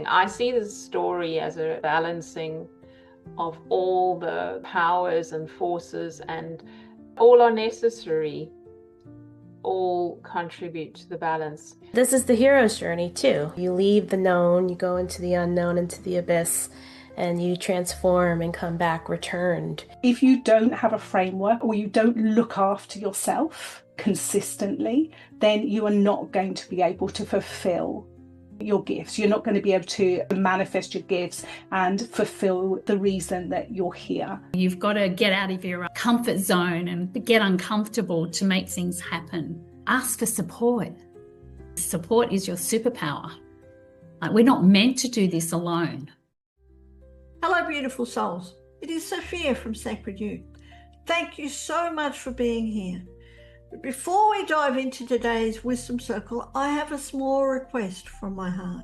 I see this story as a balancing of all the powers and forces, and all are necessary, all contribute to the balance. This is the hero's journey too. You leave the known, you go into the unknown, into the abyss, and you transform and come back returned. If you don't have a framework or you don't look after yourself consistently, then you are not going to be able to fulfill your gifts. You're not going to be able to manifest your gifts and fulfill the reason that you're here. You've got to get out of your comfort zone and get uncomfortable to make things happen. Ask for support. Support is your superpower. We're not meant to do this alone. Hello, beautiful souls. It is Sophia from Sacred You. Thank you so much for being here. But before we dive into today's Wisdom Circle, I have a small request from my heart.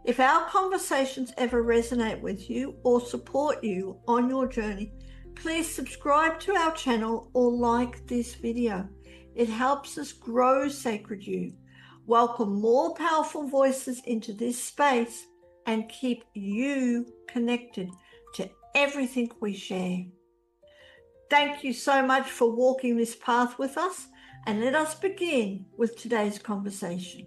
If our conversations ever resonate with you or support you on your journey, please subscribe to our channel or like this video. It helps us grow Sacred You, welcome more powerful voices into this space, and keep you connected to everything we share. Thank you so much for walking this path with us, and let us begin with today's conversation.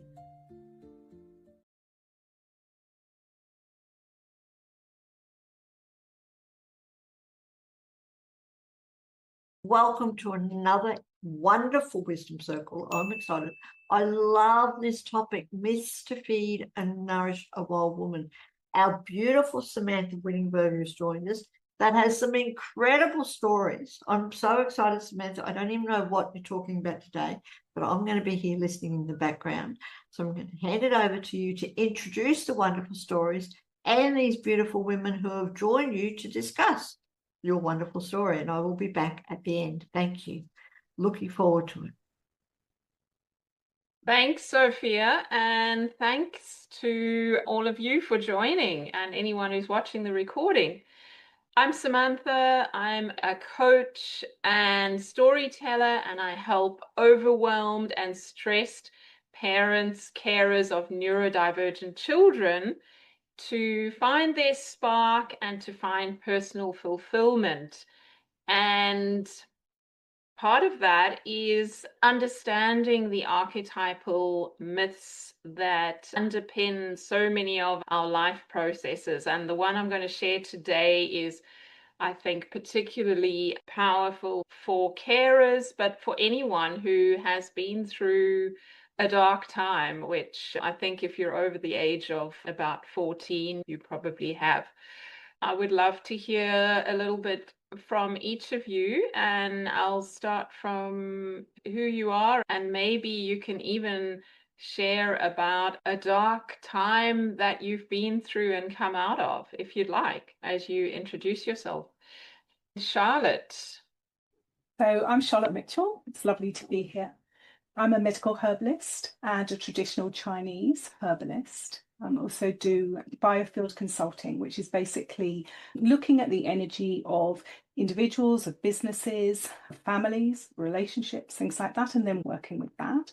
Welcome to another wonderful Wisdom Circle. I'm excited. I love this topic, myths to feed and nourish a wild woman. Our beautiful Samantha Wittenberg has joined us. That has some incredible stories. I'm so excited, Samantha. I don't even know what you're talking about today, but I'm going to be here listening in the background. So I'm going to hand it over to you to introduce the wonderful stories and these beautiful women who have joined you to discuss your wonderful story. And I will be back at the end. Thank you. Looking forward to it. Thanks, Sophia, and thanks to all of you for joining and anyone who's watching the recording. I'm Samantha. I'm a coach and storyteller, and I help overwhelmed and stressed parents, carers of neurodivergent children to find their spark and to find personal fulfillment. And part of that is understanding the archetypal myths that underpin so many of our life processes. And the one I'm going to share today is, I think, particularly powerful for carers, but for anyone who has been through a dark time, which I think if you're over the age of about 14, you probably have. I would love to hear a little bit from each of you, and I'll start from who you are, and maybe you can even share about a dark time that you've been through and come out of, if you'd like, as you introduce yourself. Charlotte. So I'm Charlotte Mitchell. It's lovely to be here. I'm a medical herbalist and a traditional Chinese herbalist. I also do biofield consulting, which is basically looking at the energy of individuals, of businesses, of families, relationships, things like that, and then working with that.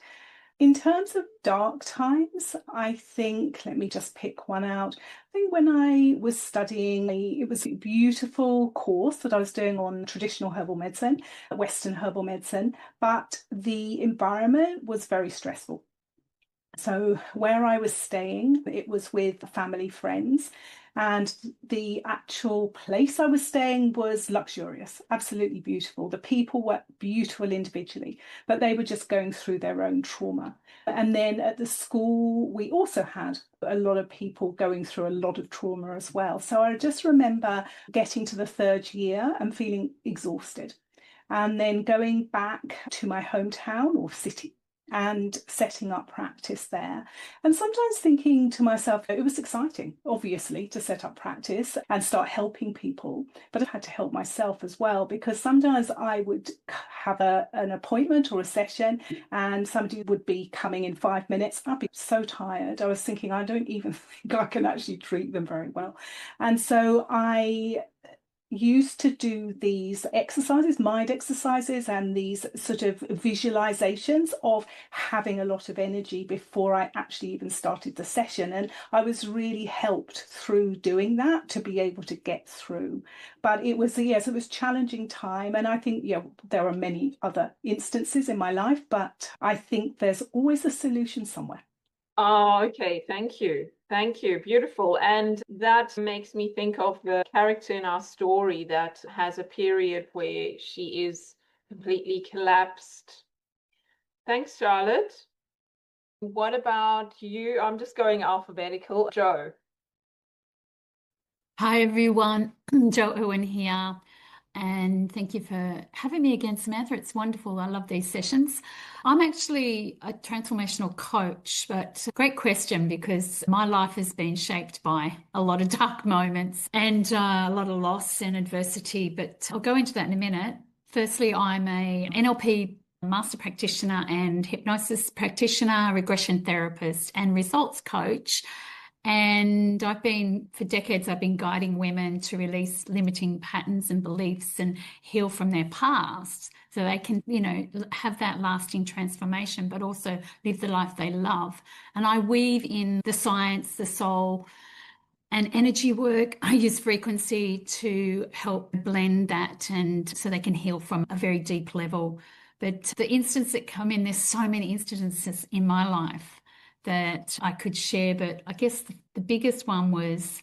In terms of dark times, I think, let me just pick one out. I think when I was studying, it was a beautiful course that I was doing on traditional herbal medicine, Western herbal medicine, but the environment was very stressful. So where I was staying, it was with family friends, and the actual place I was staying was luxurious, absolutely beautiful. The people were beautiful individually, but they were just going through their own trauma. And then at the school, we also had a lot of people going through a lot of trauma as well. So I just remember getting to the third year and feeling exhausted, and then going back to my hometown or city and setting up practice there. And sometimes thinking to myself, it was exciting, obviously, to set up practice and start helping people, but I had to help myself as well, because sometimes I would have an appointment or a session and somebody would be coming in 5 minutes. I'd be so tired. I was thinking, I don't even think I can actually treat them very well. And so I used to do these exercises, mind exercises, and these sort of visualizations of having a lot of energy before I actually even started the session. And I was really helped through doing that to be able to get through. But it was, yes, it was challenging time. And I think, yeah, there are many other instances in my life, but I think there's always a solution somewhere. Oh, okay. Thank you. Thank you. Beautiful. And that makes me think of the character in our story that has a period where she is completely collapsed. Thanks, Charlotte. What about you? I'm just going alphabetical. Joe. Hi everyone, Jo Irwin here, and thank you for having me again, Samantha. It's wonderful. I love these sessions. I'm actually a transformational coach, but great question because my life has been shaped by a lot of dark moments and a lot of loss and adversity, but I'll go into that in a minute. Firstly, I'm a NLP master practitioner and hypnosis practitioner, regression therapist, and results coach. And for decades, I've been guiding women to release limiting patterns and beliefs and heal from their past so they can, have that lasting transformation, but also live the life they love. And I weave in the science, the soul, and energy work. I use frequency to help blend that and so they can heal from a very deep level. But the instances that come in, there's so many instances in my life that I could share, but I guess the biggest one was,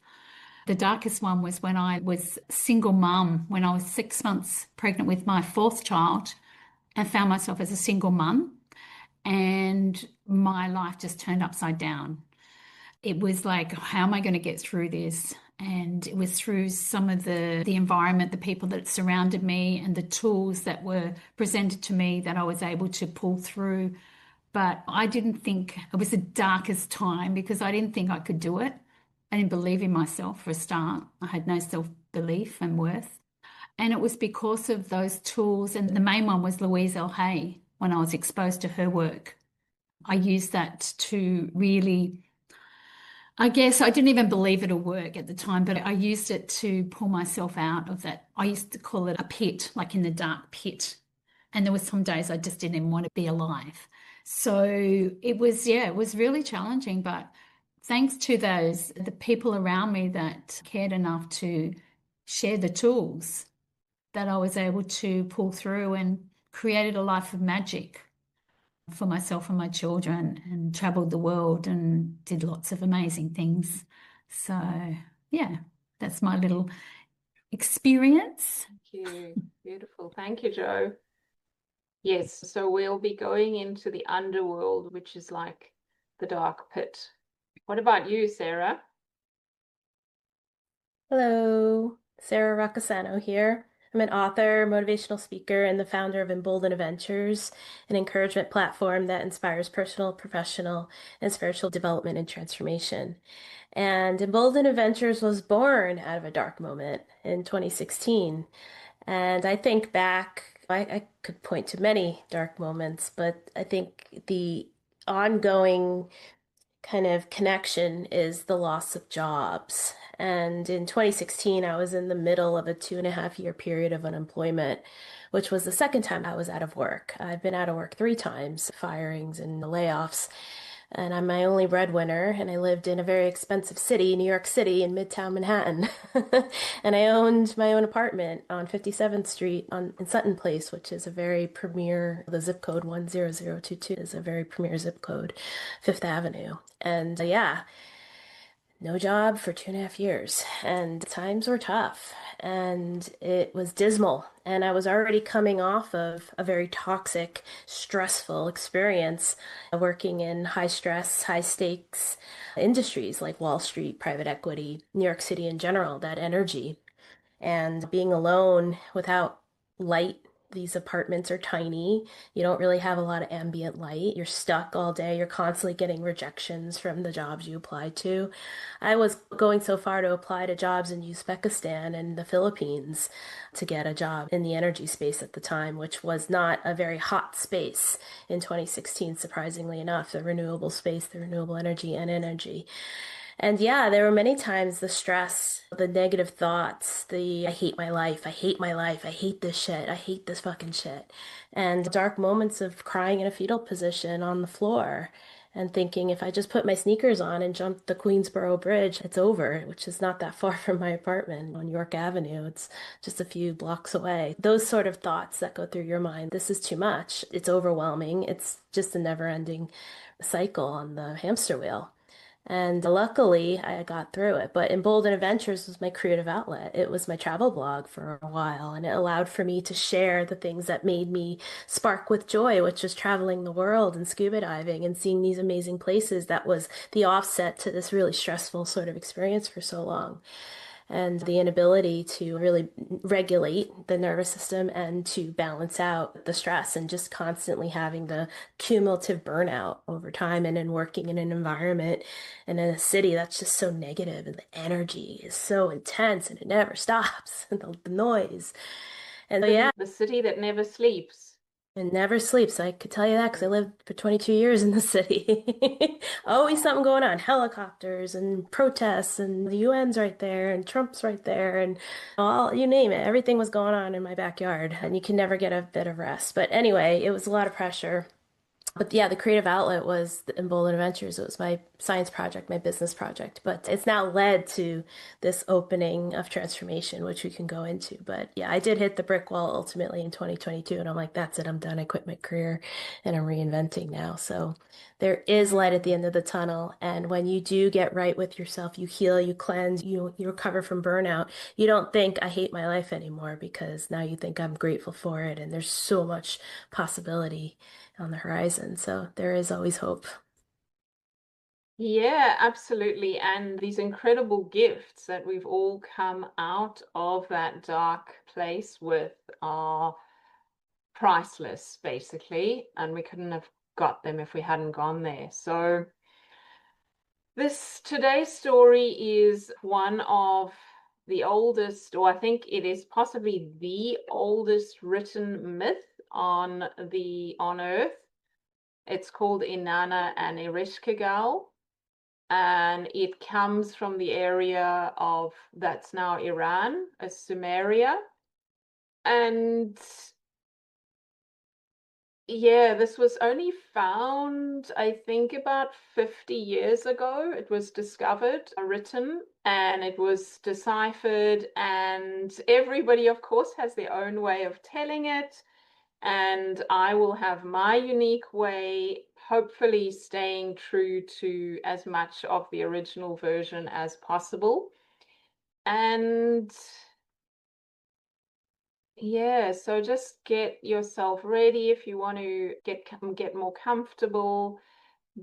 the darkest one was when I was single mum, when I was 6 months pregnant with my fourth child and found myself as a single mum, and my life just turned upside down. It was like, how am I going to get through this? And it was through some of the environment, the people that surrounded me, and the tools that were presented to me that I was able to pull through. But I didn't think it was the darkest time because I didn't think I could do it. I didn't believe in myself for a start. I had no self-belief and worth. And it was because of those tools. And the main one was Louise L. Hay. When I was exposed to her work, I used that to really, I guess I didn't even believe it'll work at the time, but I used it to pull myself out of that. I used to call it a pit, like in the dark pit. And there were some days I just didn't even want to be alive. So it was, yeah, it was really challenging. But thanks to the people around me that cared enough to share the tools, that I was able to pull through and created a life of magic for myself and my children, and traveled the world and did lots of amazing things. So, yeah, that's my little experience. Thank you. Beautiful. Thank you, Joe. Yes, so we'll be going into the underworld, which is like the dark pit. What about you, Sara? Hello, Sara Roccisano here. I'm an author, motivational speaker, and the founder of Embolden Adventures, an encouragement platform that inspires personal, professional, and spiritual development and transformation. And Embolden Adventures was born out of a dark moment in 2016. And I think back, I could point to many dark moments, but I think the ongoing kind of connection is the loss of jobs. And in 2016, I was in the middle of a 2.5 year period of unemployment, which was the second time I was out of work. I've been out of work 3 times, firings and layoffs. And I'm my only breadwinner, and I lived in a very expensive city, New York City, in Midtown Manhattan. And I owned my own apartment on 57th Street in Sutton Place, which is a very premier, the zip code 10022 is a very premier zip code, Fifth Avenue. And yeah, no job for 2.5 years, and times were tough, and it was dismal. And I was already coming off of a very toxic, stressful experience working in high stress, high stakes industries like Wall Street, private equity, New York City in general, that energy. And being alone without light. These apartments are tiny. You don't really have a lot of ambient light. You're stuck all day. You're constantly getting rejections from the jobs you apply to. I was going so far to apply to jobs in Uzbekistan and the Philippines to get a job in the energy space at the time, which was not a very hot space in 2016, surprisingly enough, the renewable space, the renewable energy and energy. And yeah, there were many times the stress, the negative thoughts, the I hate my life, I hate my life, I hate this shit, I hate this fucking shit. And dark moments of crying in a fetal position on the floor and thinking if I just put my sneakers on and jump the Queensboro Bridge, it's over, which is not that far from my apartment on York Avenue. It's just a few blocks away. Those sort of thoughts that go through your mind. This is too much. It's overwhelming. It's just a never-ending cycle on the hamster wheel. And luckily, I got through it. But Emboldened Adventures was my creative outlet. It was my travel blog for a while, and it allowed for me to share the things that made me spark with joy, which was traveling the world and scuba diving and seeing these amazing places. That was the offset to this really stressful sort of experience for so long, and the inability to really regulate the nervous system and to balance out the stress, and just constantly having the cumulative burnout over time, and in working in an environment and in a city that's just so negative, and the energy is so intense and it never stops, and the noise. And so, yeah, The city that never sleeps. it never sleeps. I could tell you that because I lived for 22 years in the city. Always something going on. Helicopters and protests, and the UN's right there, and Trump's right there, and all, you name it. Everything was going on in my backyard, and you can never get a bit of rest. But anyway, it was a lot of pressure. But yeah, the creative outlet was the Emboldened Adventures. It was my science project, my business project. But it's now led to this opening of transformation, which we can go into. But yeah, I did hit the brick wall ultimately in 2022. And I'm like, that's it. I'm done. I quit my career and I'm reinventing now. So there is light at the end of the tunnel. And when you do get right with yourself, you heal, you cleanse, you recover from burnout. You don't think I hate my life anymore, because now you think I'm grateful for it. And there's so much possibility on the horizon. So there is always hope. Yeah, absolutely. And these incredible gifts that we've all come out of that dark place with are priceless, basically. And we couldn't have got them if we hadn't gone there. So this today's story is one of the oldest, or I think it is possibly the oldest written myth on Earth. It's called Inanna and Ereshkigal, and it comes from the area of that's now Iran, Sumeria. And yeah, this was only found, I think, about 50 years ago. It was discovered, written, and it was deciphered. And everybody, of course, has their own way of telling it. And I will have my unique way, hopefully staying true to as much of the original version as possible. And yeah, so just get yourself ready if you want to get more comfortable,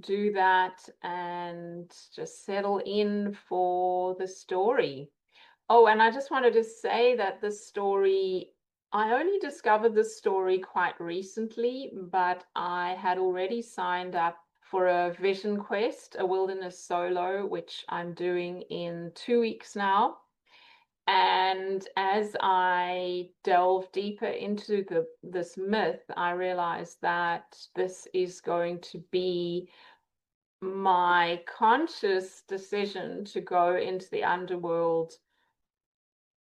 do that and just settle in for the story. Oh, and I just wanted to say that this story, I only discovered this story quite recently, but I had already signed up for a Vision Quest, a wilderness solo, which I'm doing in 2 weeks now. And as I delve deeper into this myth, I realized that this is going to be my conscious decision to go into the underworld,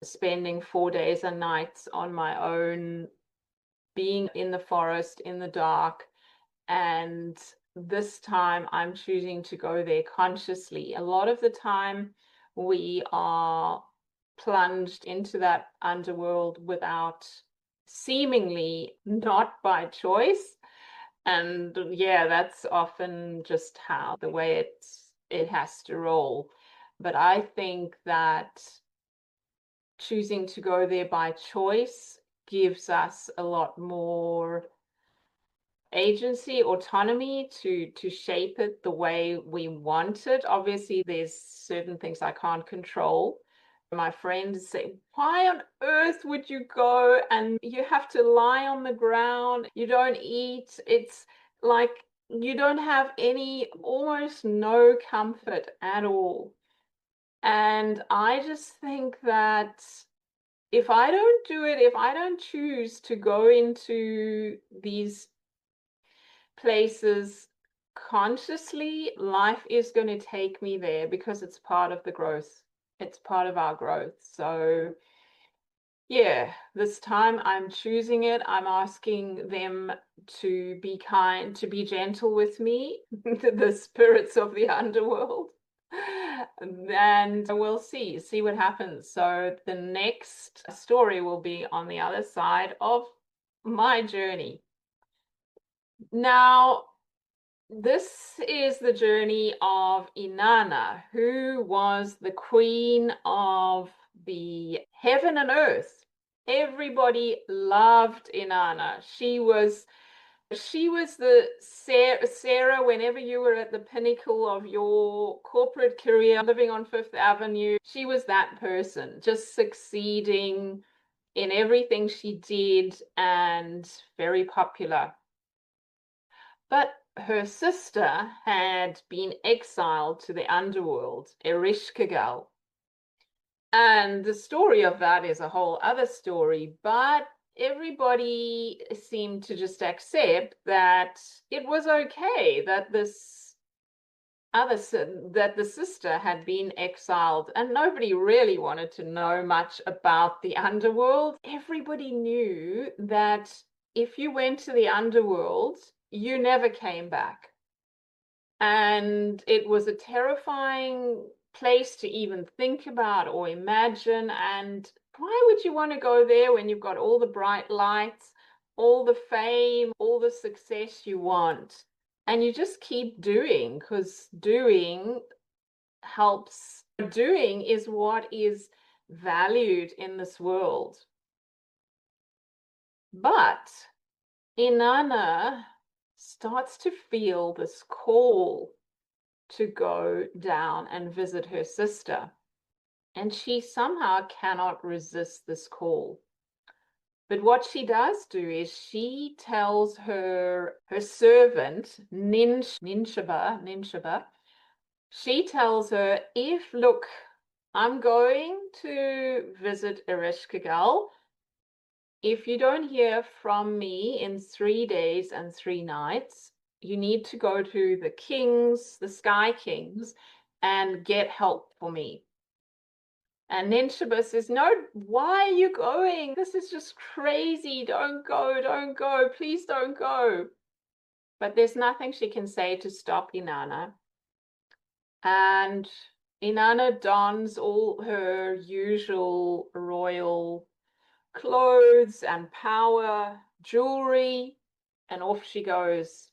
spending 4 days and nights on my own, being in the forest, in the dark. And this time I'm choosing to go there consciously. A lot of the time we are plunged into that underworld without, seemingly not by choice. And yeah, that's often just how the way it has to roll. But I think that choosing to go there by choice gives us a lot more agency, autonomy to shape it the way we want it. Obviously, there's certain things I can't control. My friends say, why on earth would you go and you have to lie on the ground? You don't eat. It's like you don't have almost no comfort at all. And I just think that if I don't do it, if I don't choose to go into these places consciously, life is going to take me there because it's part of the growth. It's part of our growth. So yeah, this time I'm choosing it. I'm asking them to be kind, to be gentle with me, the spirits of the underworld. And we'll see what happens. So the next story will be on the other side of my journey. Now, this is the journey of Inanna, who was the queen of the heaven and earth. Everybody loved Inanna. She was the Sara whenever you were at the pinnacle of your corporate career, living on Fifth Avenue. She was that person, just succeeding in everything she did and very popular. But her sister had been exiled to the underworld, Ereshkigal. And the story of that is a whole other story, but everybody seemed to just accept that it was okay that the sister had been exiled, and nobody really wanted to know much about the underworld. Everybody knew that if you went to the underworld, you never came back. And it was a terrifying place to even think about or imagine. And why would you want to go there when you've got all the bright lights, all the fame, all the success you want? And you just keep doing, because doing helps. Doing is what is valued in this world. But Inanna starts to feel this call to go down and visit her sister. And she somehow cannot resist this call. But what she does do is she tells her servant, Ninshaba, she tells her, look, I'm going to visit Ereshkigal. If you don't hear from me in 3 days and 3 nights, you need to go to the kings, the sky kings, and get help for me. And Ninshaba says, no, why are you going? This is just crazy. Don't go, please don't go. But there's nothing she can say to stop Inanna. And Inanna dons all her usual royal clothes and power, jewelry, and off she goes.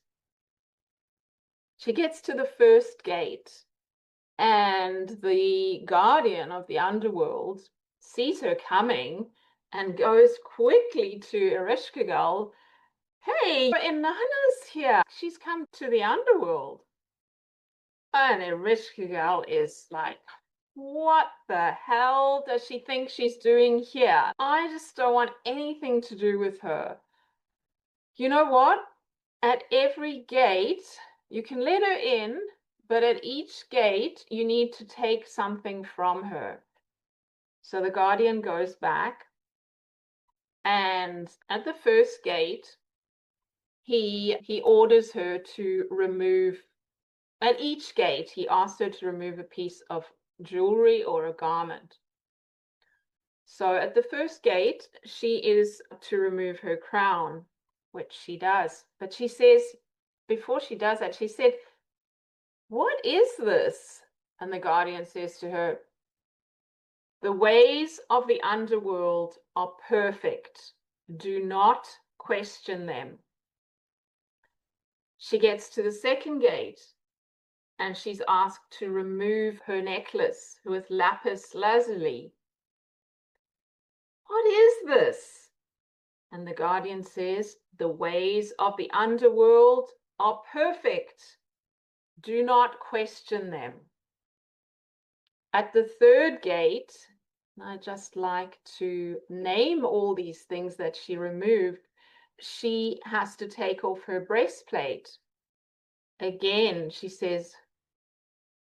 She gets to the first gate, and the guardian of the underworld sees her coming and goes quickly to Ereshkigal. Hey, Inanna's here. She's come to the underworld. And Ereshkigal is like, what the hell does she think she's doing here? I just don't want anything to do with her. You know what? At every gate, you can let her in, but at each gate, you need to take something from her. So the guardian goes back, and at the first gate, he orders her to remove, at each gate, he asks her to remove a piece of jewelry or a garment. So at the first gate, she is to remove her crown, which she does. But she says, before she does that, she said, what is this? And the guardian says to her, the ways of the underworld are perfect. Do not question them. She gets to the second gate, and she's asked to remove her necklace with lapis lazuli. What is this? And the guardian says, the ways of the underworld are perfect. Do not question them. At the third gate, I just like to name all these things that she removed. She has to take off her breastplate. Again, she says,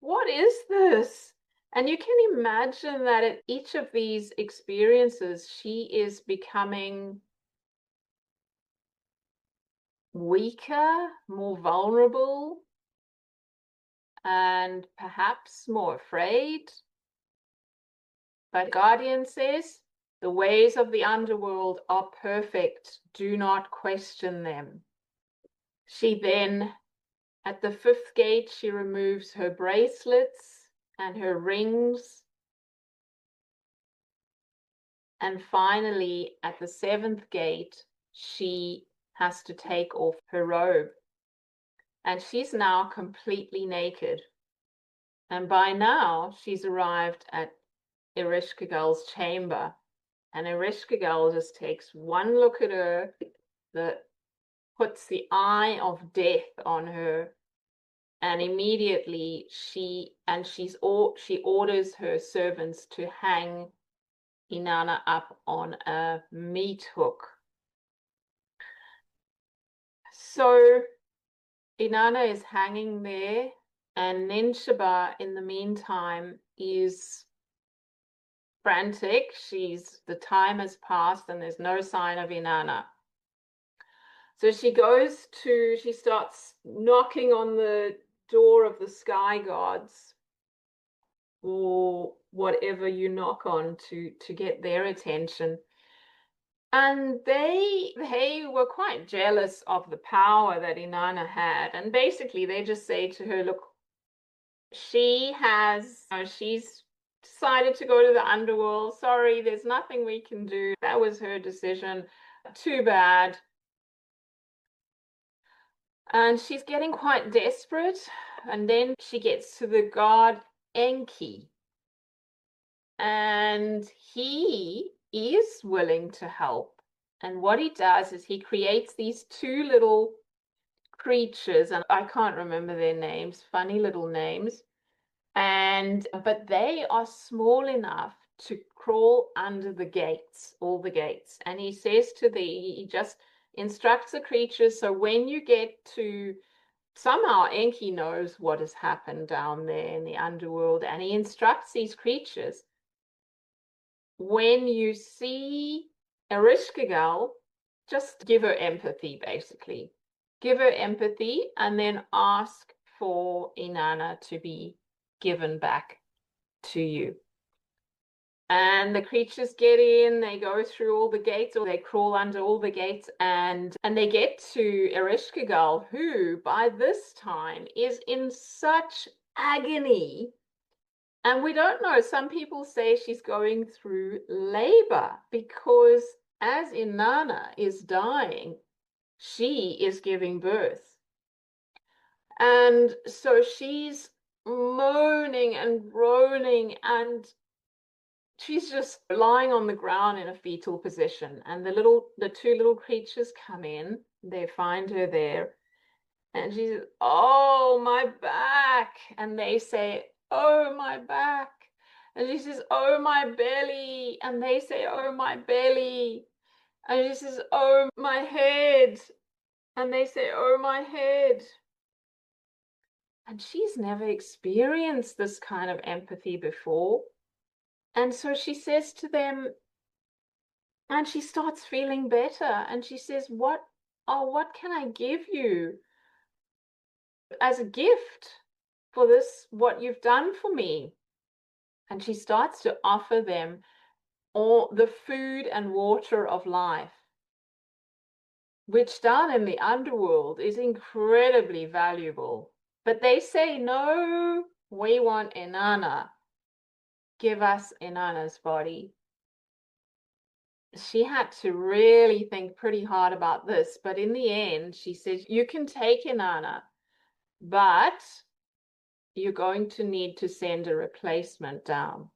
what is this? And you can imagine that at each of these experiences, she is becoming weaker, more vulnerable, and perhaps more afraid. But Guardian says, the ways of the underworld are perfect. Do not question them. She then, at the 5th gate, she removes her bracelets and her rings. And finally, at the 7th gate, she has to take off her robe. And she's now completely naked. And by now, she's arrived at Ereshkigal's chamber. And Ereshkigal just takes one look at her, that puts the eye of death on her, and immediately she orders her servants to hang Inanna up on a meat hook. So Inanna is hanging there, and Ninshaba, in the meantime, is frantic. The time has passed and there's no sign of Inanna. So she starts knocking on the door of the sky gods, or whatever you knock on to get their attention. And they were quite jealous of the power that Inanna had. And basically they just say to her, look, she's decided to go to the underworld. Sorry, there's nothing we can do. That was her decision. Too bad. And she's getting quite desperate. And then she gets to the god Enki. And he is willing to help. And what he does is he creates these 2 little creatures, and I can't remember their names, funny little names. But they are small enough to crawl under the gates, all the gates. And he says he just instructs the creatures. So when you get to, somehow Enki knows what has happened down there in the underworld, and he instructs these creatures. When you see Ereshkigal, just give her empathy, basically. Give her empathy and then ask for Inanna to be given back to you. And the creatures get in, they go through all the gates, or they crawl under all the gates, and they get to Ereshkigal, who by this time is in such agony. And we don't know, some people say she's going through labor, because as Inanna is dying, she is giving birth. And so she's moaning and groaning, and she's just lying on the ground in a fetal position. And the 2 little creatures come in, they find her there, and she says, oh, my back. And they say, oh, my back. And she says, oh, my belly. And they say, oh, my belly. And she says, oh, my head. And they say, oh, my head. And she's never experienced this kind of empathy before. And so she says to them, and she starts feeling better. And she says, what can I give you as a gift for this, what you've done for me? And she starts to offer them all the food and water of life, which down in the underworld is incredibly valuable. But they say, no, we want Inanna. Give us Inanna's body. She had to really think pretty hard about this. But in the end, she says, you can take Inanna, but you're going to need to send a replacement down.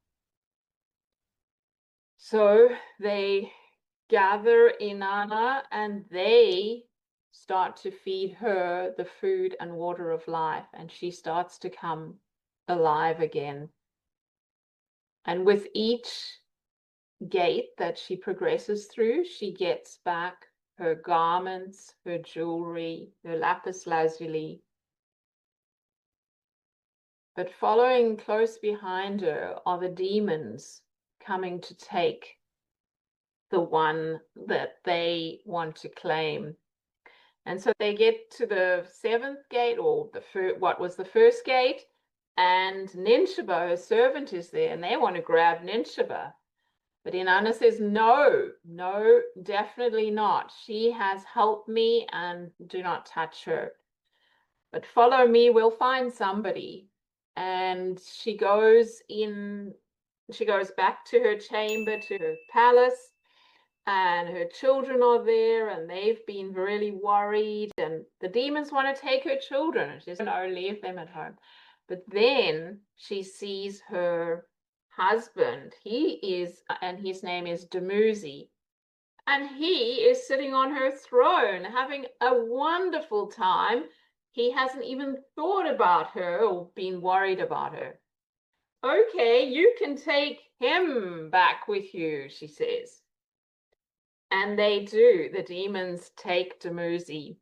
So they gather Inanna and they start to feed her the food and water of life, and she starts to come alive again. And with each gate that she progresses through, she gets back her garments, her jewelry, her lapis lazuli. But following close behind her are the demons coming to take the one that they want to claim. And so they get to the 7th gate, or what was the 1st gate, and Ninshaba, her servant, is there, and they want to grab Ninshaba. But Inanna says, no, no, definitely not. She has helped me, and do not touch her. But follow me, we'll find somebody. And she goes back to her chamber, to her palace, and her children are there, and they've been really worried, and the demons want to take her children. She says, no, leave them at home. But then she sees her husband. And his name is Dumuzi, and he is sitting on her throne having a wonderful time. He hasn't even thought about her or been worried about her. Okay, you can take him back with you, she says. And they do. The demons take Dumuzi.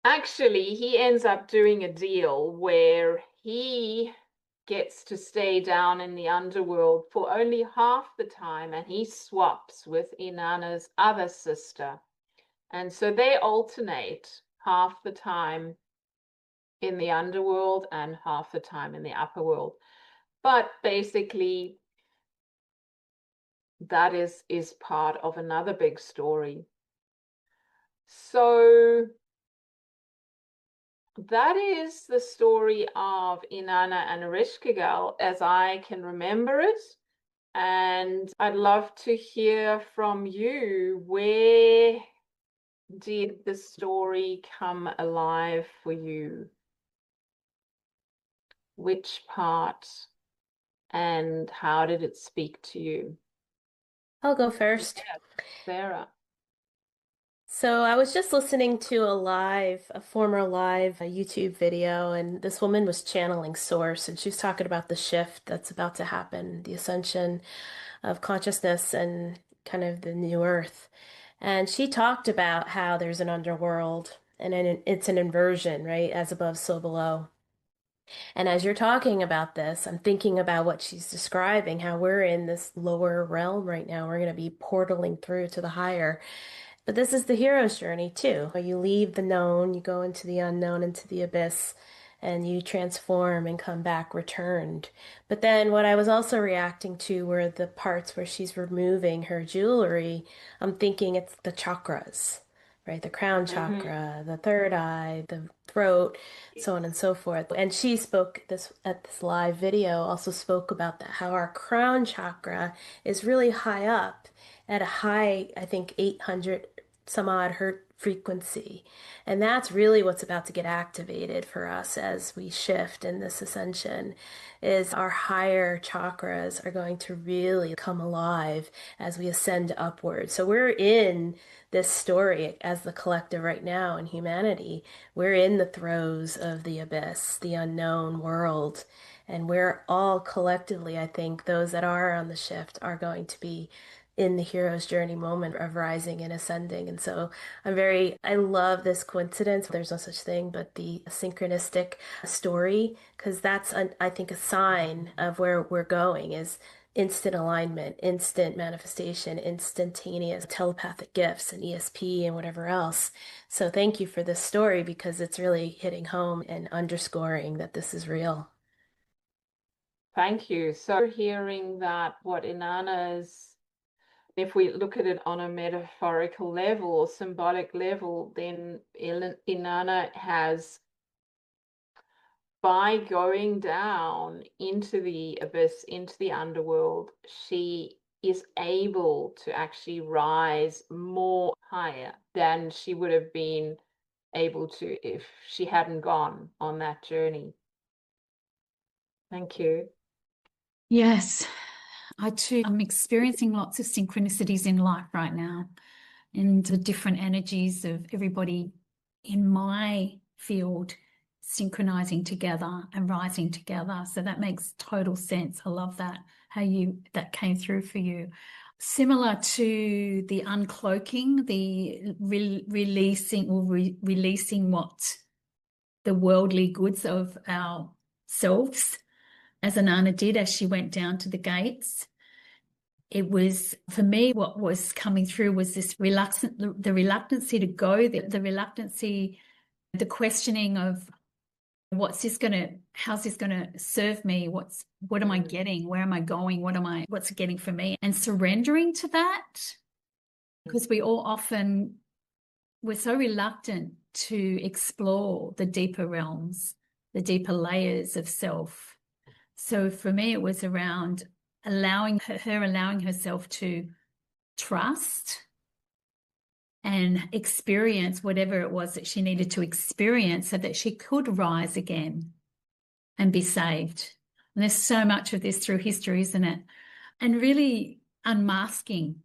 Actually, he ends up doing a deal where he gets to stay down in the underworld for only half the time, and he swaps with Inanna's other sister. And so they alternate half the time in the underworld and half the time in the upper world. But basically, that is part of another big story. So that is the story of Inanna and Ereshkigal as I can remember it. And I'd love to hear from you. Where did the story come alive for you? Which part? And how did it speak to you? I'll go first. Yes, Sara. So I was just listening to a former live YouTube video, and this woman was channeling Source, and she was talking about the shift that's about to happen, the ascension of consciousness and kind of the new earth. And she talked about how there's an underworld, and it's an inversion, right? As above, so below. And as you're talking about this, I'm thinking about what she's describing, how we're in this lower realm right now. We're going to be portaling through to the higher. But this is the hero's journey too. You leave the known, you go into the unknown, into the abyss, and you transform and come back returned. But then what I was also reacting to were the parts where she's removing her jewelry. I'm thinking it's the chakras, right? The crown chakra, the third eye, the throat, so on and so forth. And she spoke this at this live video, also spoke about that, how our crown chakra is really high up at a high, I think, 800 some odd hertz frequency. And that's really what's about to get activated for us as we shift in this ascension, is our higher chakras are going to really come alive as we ascend upward. So we're in this story as the collective right now in humanity. We're in the throes of the abyss, the unknown world. And we're all collectively, I think, those that are on the shift are going to be in the hero's journey moment of rising and ascending. And so I love this coincidence. There's no such thing, but the synchronistic story, because that's, I think, a sign of where we're going is instant alignment, instant manifestation, instantaneous telepathic gifts and ESP and whatever else. So thank you for this story, because it's really hitting home and underscoring that this is real. Thank you. So hearing that what Inanna's, if we look at it on a metaphorical level or symbolic level, then Inanna has, by going down into the abyss, into the underworld, she is able to actually rise more higher than she would have been able to if she hadn't gone on that journey. Thank you. Yes, I too am experiencing lots of synchronicities in life right now, and the different energies of everybody in my field synchronizing together and rising together. So that makes total sense. I love that, how that came through for you. Similar to the uncloaking, the releasing what the worldly goods of ourselves, as Inanna did as she went down to the gates. It was, for me, what was coming through was this the reluctancy to go, the reluctancy, the questioning of how's this gonna serve me? What am I getting? Where am I going? What's it getting for me? And surrendering to that, because we're so reluctant to explore the deeper realms, the deeper layers of self. So for me, it was around allowing herself to trust and experience whatever it was that she needed to experience so that she could rise again and be saved. And there's so much of this through history, isn't it? And really unmasking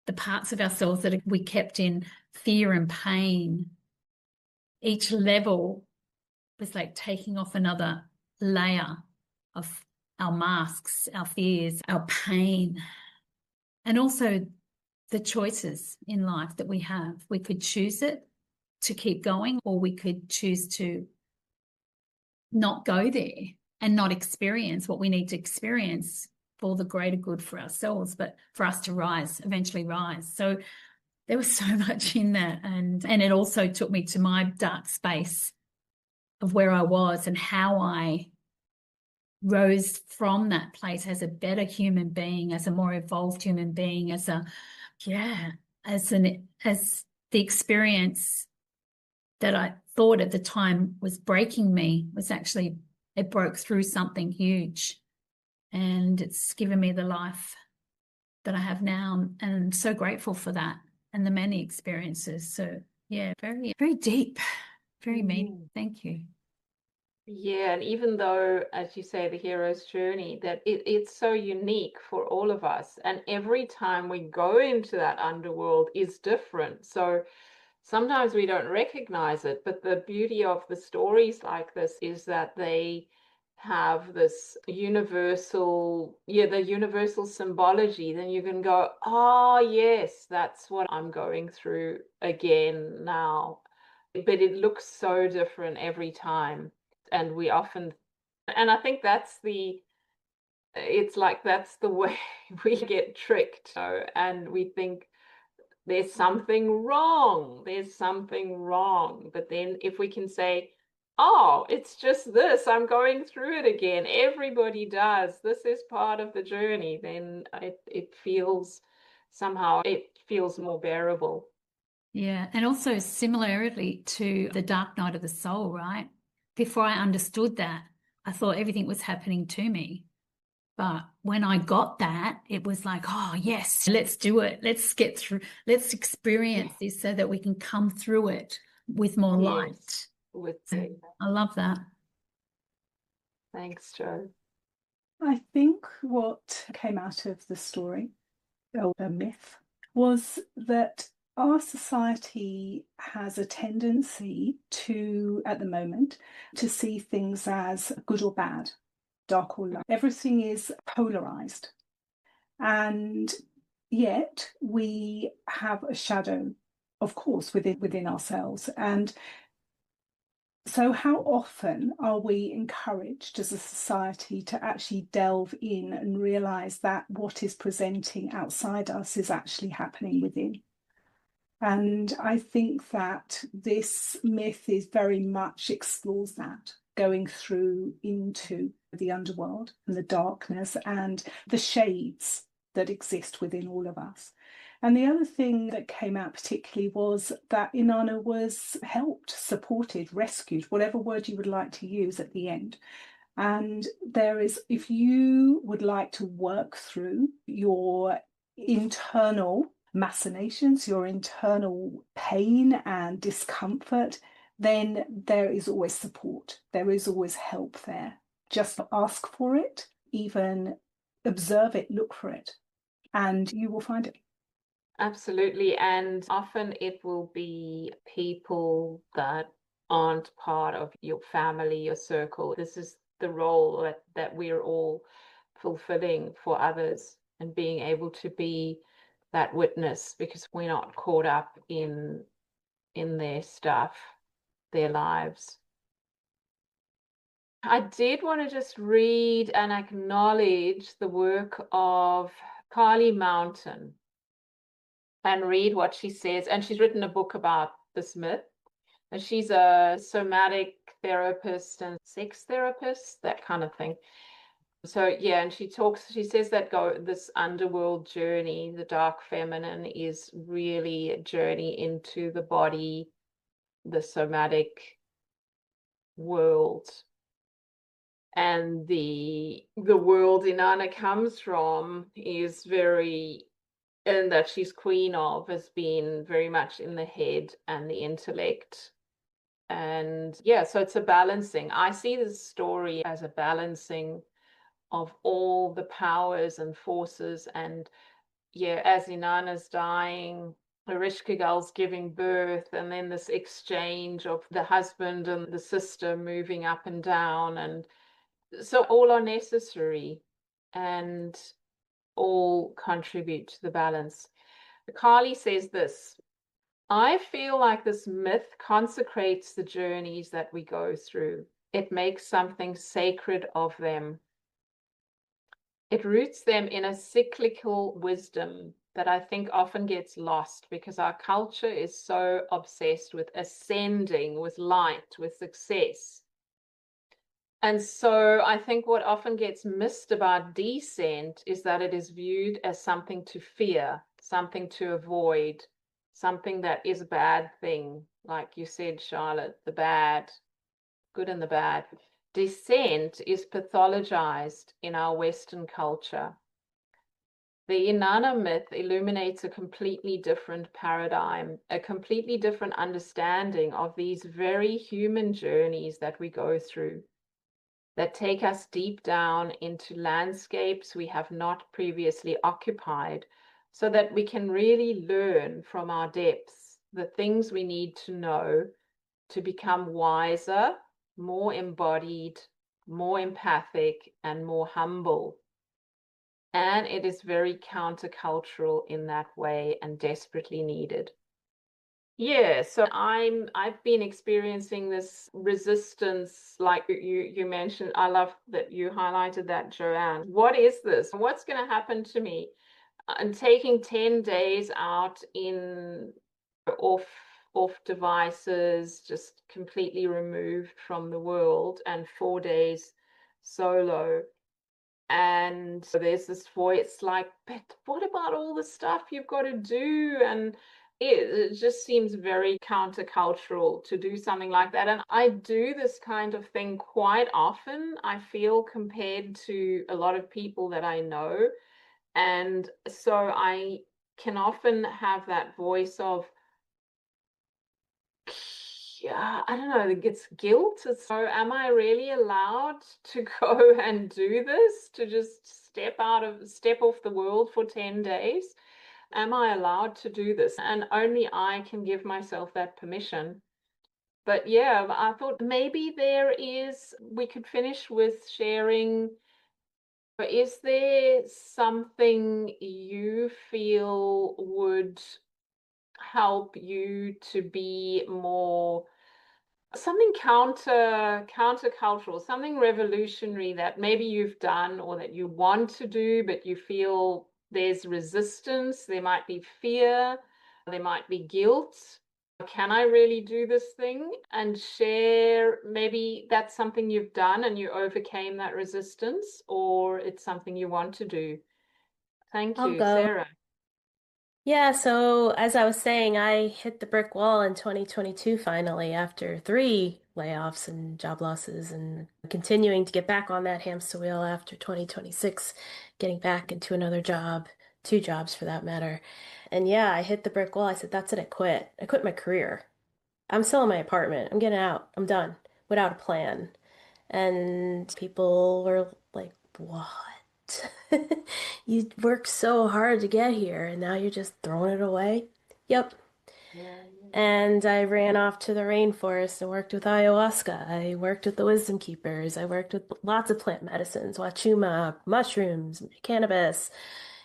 the parts of ourselves that we kept in fear and pain. Each level was like taking off another layer of our masks, our fears, our pain, and also the choices in life that we have. We could choose it to keep going, or we could choose to not go there and not experience what we need to experience for the greater good for ourselves, but for us to eventually rise. So there was so much in that. And it also took me to my dark space of where I was and how I rose from that place as a better human being, as a more evolved human being, as the experience that I thought at the time was breaking me was actually, it broke through something huge, and it's given me the life that I have now, and I'm so grateful for that and the many experiences. So yeah, very, very deep, very meaningful. Thank you. Yeah, and even though, as you say, the hero's journey, that it's so unique for all of us, and every time we go into that underworld is different. So sometimes we don't recognize it, but the beauty of the stories like this is that they have this universal, the universal symbology. Then you can go, oh yes, that's what I'm going through again now. But it looks so different every time. And I think that's the way we get tricked, and we think there's something wrong. But then if we can say, oh, it's just this, I'm going through it again. Everybody does. This is part of the journey. Then it feels more bearable. Yeah. And also similarly to the dark night of the soul, right? Before I understood that, I thought everything was happening to me. But when I got that, it was like, oh, yes, let's do it. Let's get through. Let's experience this so that we can come through it with more light. I love that. Thanks, Jo. I think what came out of the story, or the myth, was that our society has a tendency to, at the moment, to see things as good or bad, dark or light. Everything is polarized. And yet we have a shadow, of course, within ourselves. And so how often are we encouraged as a society to actually delve in and realize that what is presenting outside us is actually happening within? And I think that this myth is very much explores that, going through into the underworld and the darkness and the shades that exist within all of us. And the other thing that came out particularly was that Inanna was helped, supported, rescued, whatever word you would like to use at the end. And there is, if you would like to work through your internal machinations, your internal pain and discomfort, then there is always support. There is always help there. Just ask for it, even observe it, look for it, and you will find it. Absolutely. And often it will be people that aren't part of your family, your circle. This is the role that we're all fulfilling for others, and being able to be that witness, because we're not caught up in their stuff, their lives. I did want to just read and acknowledge the work of Carly Mountain and read what she says. And she's written a book about this myth. And she's a somatic therapist and sex therapist, that kind of thing. So yeah, and she says that this underworld journey, the dark feminine, is really a journey into the body, the somatic world. And the world Inanna comes from is very, and that she's queen of, has been very much in the head and the intellect. And yeah, so it's a balancing. I see this story as a balancing of all the powers and forces. And yeah, as Inanna's dying, Ereshkigal's giving birth, and then this exchange of the husband and the sister moving up and down. And so all are necessary and all contribute to the balance. Carly says this: I feel like this myth consecrates the journeys that we go through. It makes something sacred of them. It roots them in a cyclical wisdom that I think often gets lost because our culture is so obsessed with ascending, with light, with success. And so I think what often gets missed about descent is that it is viewed as something to fear, something to avoid, something that is a bad thing. Like you said, Charlotte, the bad, good and the bad. Descent is pathologized in our Western culture. The Inanna myth illuminates a completely different paradigm, a completely different understanding of these very human journeys that we go through, that take us deep down into landscapes we have not previously occupied, so that we can really learn from our depths the things we need to know to become wiser, more embodied, more empathic, and more humble. And it is very countercultural in that way and desperately needed. Yeah, so I've been experiencing this resistance, like you mentioned. I love that you highlighted that, Joanne. What is this? What's going to happen to me? And taking 10 days out in off devices, just completely removed from the world, and 4 days solo. And so there's this voice like, but what about all the stuff you've got to do? And it just seems very countercultural to do something like that. And I do this kind of thing quite often, I feel, compared to a lot of people that I know. And so I can often have that voice of, yeah, I don't know, it's guilt. So am I really allowed to go and do this, to just step off the world for 10 days? Am I allowed to do this? And only I can give myself that permission. But yeah, I thought maybe we could finish with sharing. Is there something you feel would help you to be more, something countercultural, something revolutionary that maybe you've done or that you want to do, but you feel there's resistance, there might be fear, there might be guilt? Can I really do this thing? And share, maybe that's something you've done and you overcame that resistance, or it's something you want to do. Thank I'll you, go. Sara. Yeah, so as I was saying, I hit the brick wall in 2022 finally after 3 layoffs and job losses, and continuing to get back on that hamster wheel after 2026, getting back into another job, 2 jobs for that matter. And yeah, I hit the brick wall. I said, that's it, I quit. I quit my career. I'm selling my apartment. I'm getting out. I'm done without a plan. And people were like, what? You worked so hard to get here and now you're just throwing it away? Yep. Yeah. And I ran off to the rainforest and worked with ayahuasca. I worked with the wisdom keepers. I worked with lots of plant medicines, wachuma, mushrooms, cannabis,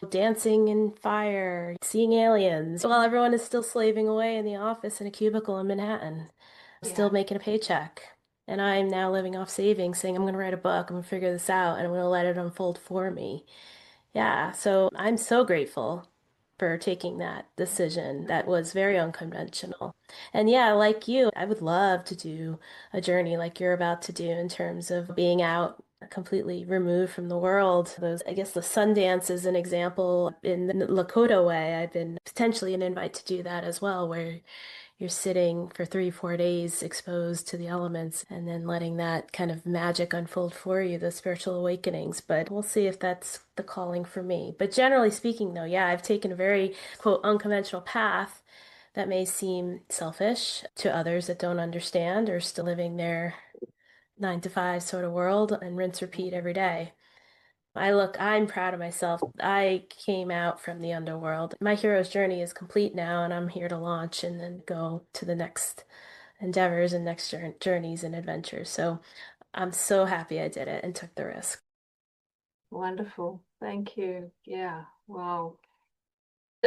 dancing in fire, seeing aliens, while everyone is still slaving away in the office in a cubicle in Manhattan, still Yeah. making a paycheck. And I'm now living off savings, saying I'm going to write a book, I'm going to figure this out, and I'm going to let it unfold for me. Yeah, so I'm so grateful for taking that decision that was very unconventional. And yeah, like you, I would love to do a journey like you're about to do in terms of being out completely removed from the world. Those, I guess the Sundance is an example in the Lakota way. I've been potentially an invite to do that as well, where you're sitting for 3, 4 days exposed to the elements and then letting that kind of magic unfold for you, the spiritual awakenings. But we'll see if that's the calling for me. But generally speaking, though, yeah, I've taken a very, quote, unconventional path that may seem selfish to others that don't understand or still living their 9 to 5 sort of world and rinse repeat every day. I'm proud of myself. I came out from the underworld. My hero's journey is complete now, and I'm here to launch and then go to the next endeavors and next journeys and adventures. So I'm so happy I did it and took the risk. Wonderful. Thank you. Yeah. Wow.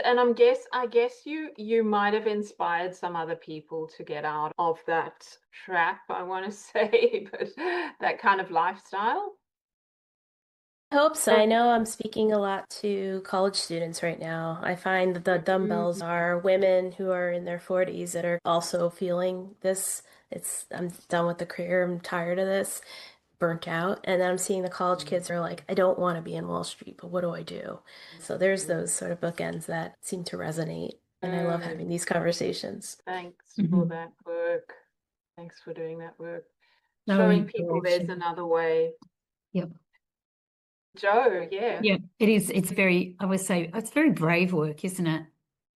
And I guess you might have inspired some other people to get out of that trap, I want to say, but that kind of lifestyle. I hope so. I know I'm speaking a lot to college students right now. I find that the dumbbells are women who are in their 40s that are also feeling this. I'm done with the career. I'm tired of this, burnt out. And then I'm seeing the college kids are like, I don't want to be in Wall Street, but what do I do? So there's those sort of bookends that seem to resonate. And I love having these conversations. Thanks for that work. Thanks for doing that work. No Showing people there's inspiration. another way. Yep. Jo, yeah. Yeah, it is. It's very, I would say, it's very brave work, isn't it?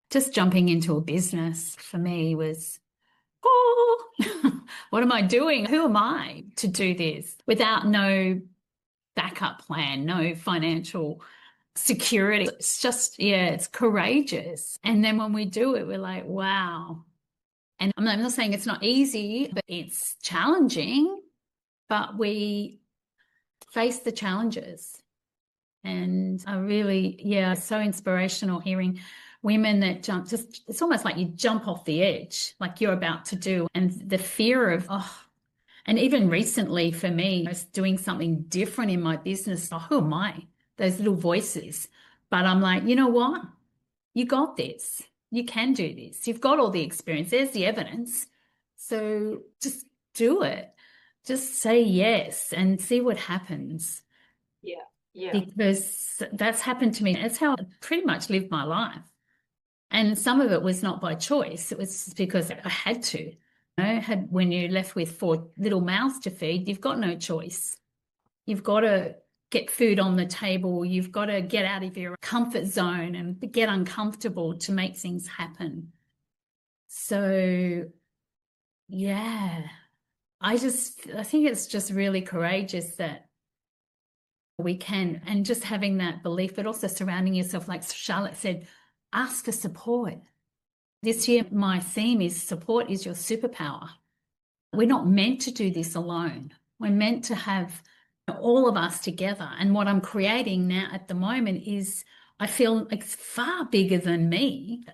Just jumping into a business for me was, oh, what am I doing? Who am I to do this without no backup plan, no financial security? It's just, yeah, it's courageous. And then when we do it, we're like, wow. And I'm not saying it's not easy, but it's challenging, but we face the challenges. And I really, yeah, so inspirational hearing women that jump, just, it's almost like you jump off the edge, like you're about to do. And the fear of, and even recently for me, I was doing something different in my business. Oh, who am I? Those little voices. But I'm like, you know what? You got this. You can do this. You've got all the experience. There's the evidence. So just do it. Just say yes and see what happens. Yeah. Yeah. Because that's happened to me. That's how I pretty much lived my life. And some of it was not by choice. It was because I had to. You know, when you're left with 4 little mouths to feed, you've got no choice. You've got to get food on the table. You've got to get out of your comfort zone and get uncomfortable to make things happen. So, yeah, I think it's just really courageous that we can, and just having that belief, but also surrounding yourself, like Charlotte said, ask for support. This year, my theme is support is your superpower. We're not meant to do this alone. We're meant to have all of us together. And what I'm creating now at the moment is, I feel it's far bigger than me.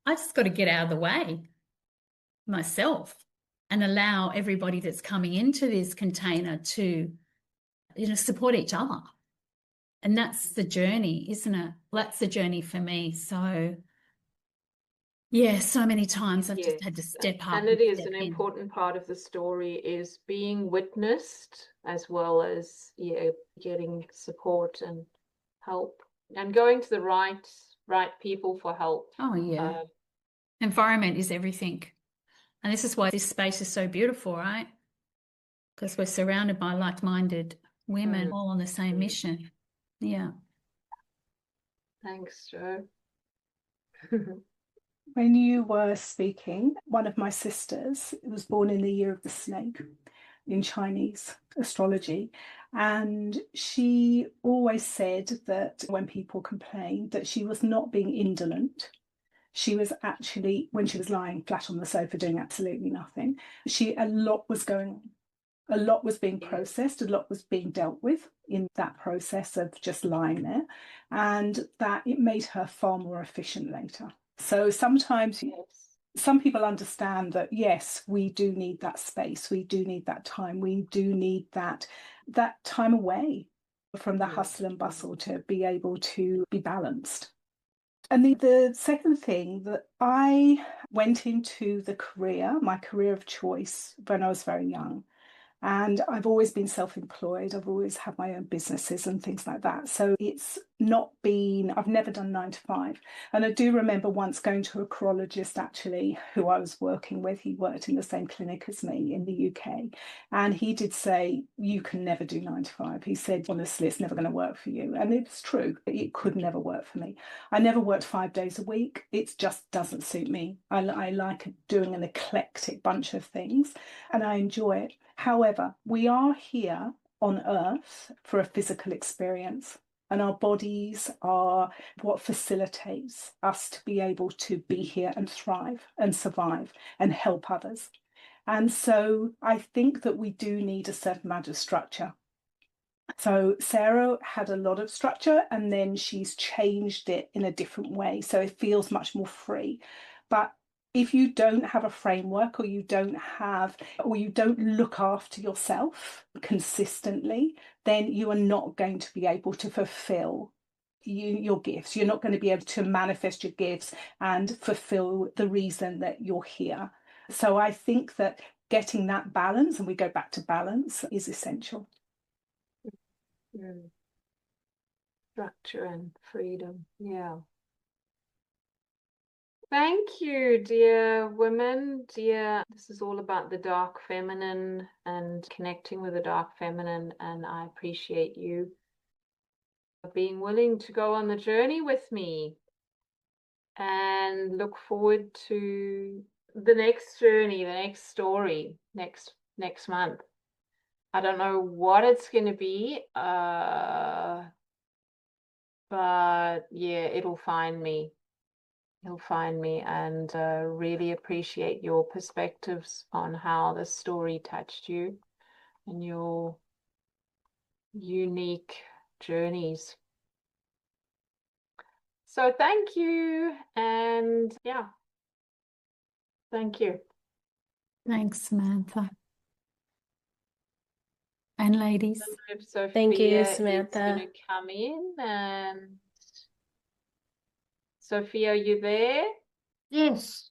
I just got to get out of the way myself and allow everybody that's coming into this container to, support each other. And that's the journey, isn't it? That's the journey for me. So, yeah, so many times I've just had to step up. And it is an important part of the story is being witnessed as well as, getting support and help and going to the right people for help. Oh, yeah. Environment is everything. And this is why this space is so beautiful, right? Because we're surrounded by like-minded women all on the same mission. Yeah. Thanks, Jo. When you were speaking, one of my sisters was born in the year of the snake in Chinese astrology. And she always said that when people complained that she was not being indolent. She was actually, when she was lying flat on the sofa doing absolutely nothing, a lot was going on. A lot was being processed, a lot was being dealt with in that process of just lying there, and that it made her far more efficient later. So sometimes some people understand that, yes, we do need that space, we do need that time, we do need that time away from the hustle and bustle to be able to be balanced. And the second thing, that I went into my career of choice when I was very young. And I've always been self-employed. I've always had my own businesses and things like that. So I've never done 9 to 5. And I do remember once going to a chorilogist, actually, who I was working with. He worked in the same clinic as me in the UK. And he did say, you can never do 9 to 5. He said, honestly, it's never going to work for you. And it's true. It could never work for me. I never worked 5 days a week. It just doesn't suit me. I like doing an eclectic bunch of things and I enjoy it. However, we are here on Earth for a physical experience, and our bodies are what facilitates us to be able to be here and thrive and survive and help others. And so I think that we do need a certain amount of structure. So Sara had a lot of structure and then she's changed it in a different way. So it feels much more free. But if you don't have a framework or you don't look after yourself consistently, then you are not going to be able to fulfill your gifts. You're not going to be able to manifest your gifts and fulfill the reason that you're here. So I think that getting that balance, and we go back to balance, is essential. Structure and freedom. Yeah. Thank you, dear women, this is all about the dark feminine and connecting with the dark feminine, and I appreciate you being willing to go on the journey with me and look forward to the next journey, the next story, next month. I don't know what it's going to be, but yeah, it'll find me. He'll find me, and really appreciate your perspectives on how the story touched you and your unique journeys. So thank you, and yeah, thank you. Thanks, Samantha. And ladies. Thank you, Samantha. Is going to come in, and Sophia, are you there? Yes.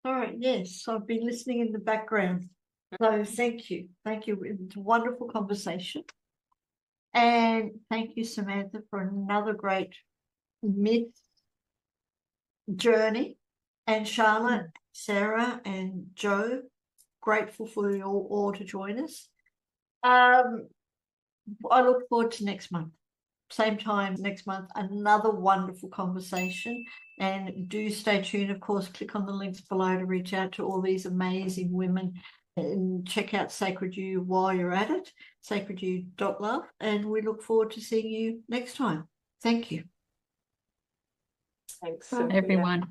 Sorry, yes. I've been listening in the background. So thank you. Thank you. It's a wonderful conversation. And thank you, Samantha, for another great myth journey. And Charlotte, Sara, and Joe, grateful for you all to join us. I look forward to next month. Same time next month, another wonderful conversation. And do stay tuned. Of course, click on the links below to reach out to all these amazing women and check out Sacred You while you're at it, sacredyou.love. And we look forward to seeing you next time. Thank you. Thanks, Everyone.